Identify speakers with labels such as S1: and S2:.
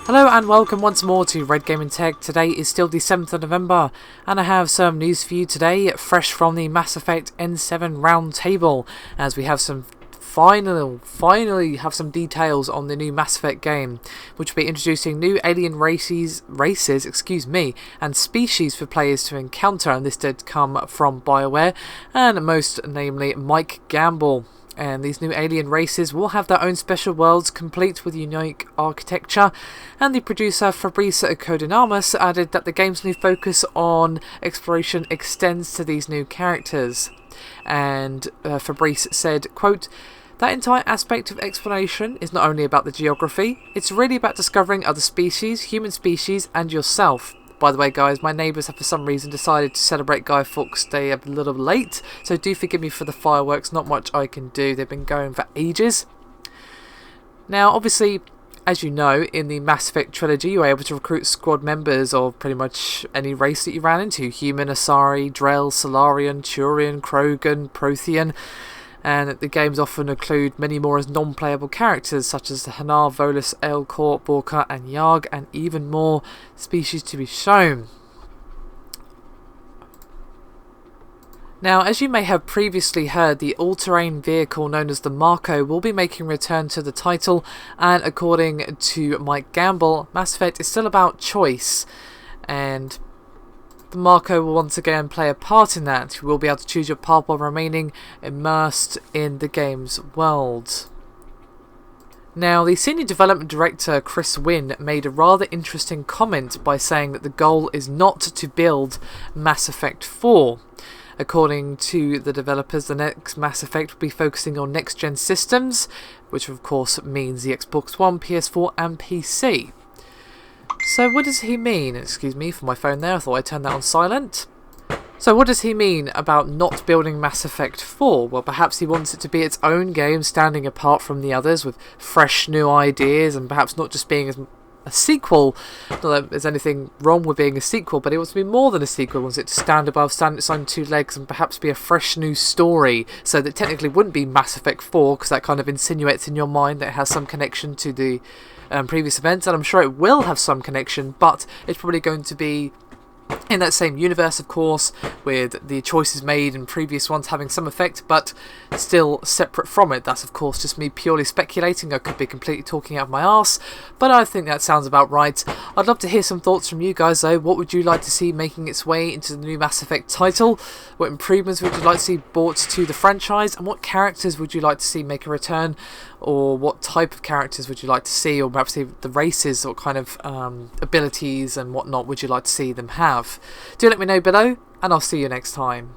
S1: Hello and welcome once more to Red Gaming Tech. Today is still the 7th of November and I have some news for you today, fresh from the Mass Effect N7 roundtable, as we have some finally have some details on the new Mass Effect game, which will be introducing new alien races, and species for players to encounter, and this did come from Bioware, and most namely Mike Gamble. And these new alien races will have their own special worlds complete with unique architecture, and the producer Fabrice Codinamus added that the game's new focus on exploration extends to these new characters. And Fabrice said, quote, "That entire aspect of exploration is not only about the geography, it's really about discovering other species, human species, and yourself." By the way, guys, my neighbours have for some reason decided to celebrate Guy Fawkes Day a little late, so do forgive me for the fireworks, not much I can do, they've been going for ages. Now, obviously, as you know, in the Mass Effect trilogy, you were able to recruit squad members of pretty much any race that you ran into: human, Asari, Drell, Solarian, Turian, Krogan, Prothean. And the games often include many more as non-playable characters, such as the Hanar, Volus, Elcor, Borka, and Yarg, and even more species to be shown. Now, as you may have previously heard, the all-terrain vehicle known as the Mako will be making a return to the title, and according to Mike Gamble, Mass Effect is still about choice, and the Mako will once again play a part in that. You will be able to choose your path while remaining immersed in the game's world. Now, the Senior Development Director Chris Wynn made a rather interesting comment by saying that the goal is not to build Mass Effect 4. According to the developers, the next Mass Effect will be focusing on next-gen systems, which of course means the Xbox One, PS4 and PC. So what does he mean? Excuse me for my phone there, I thought I'd turn that on silent. So what does he mean about not building Mass Effect 4? Well, perhaps he wants it to be its own game, standing apart from the others, with fresh new ideas, and perhaps not just being a sequel. Not that there's anything wrong with being a sequel, but it wants to be more than a sequel. It wants it to stand on its own two legs and perhaps be a fresh new story, so that technically wouldn't be Mass Effect 4, because that kind of insinuates in your mind that it has some connection to the previous events, and I'm sure it will have some connection, but it's probably going to be in that same universe, of course, with the choices made in previous ones having some effect, but still separate from it. That's of course just me purely speculating. I could be completely talking out of my arse, but I think that sounds about right. I'd love to hear some thoughts from you guys though. What would you like to see making its way into the new Mass Effect title? What improvements would you like to see brought to the franchise? And what characters would you like to see make a return? Or what type of characters would you like to see? Or perhaps the races, what kind of abilities and whatnot would you like to see them have? Do let me know below, and I'll see you next time.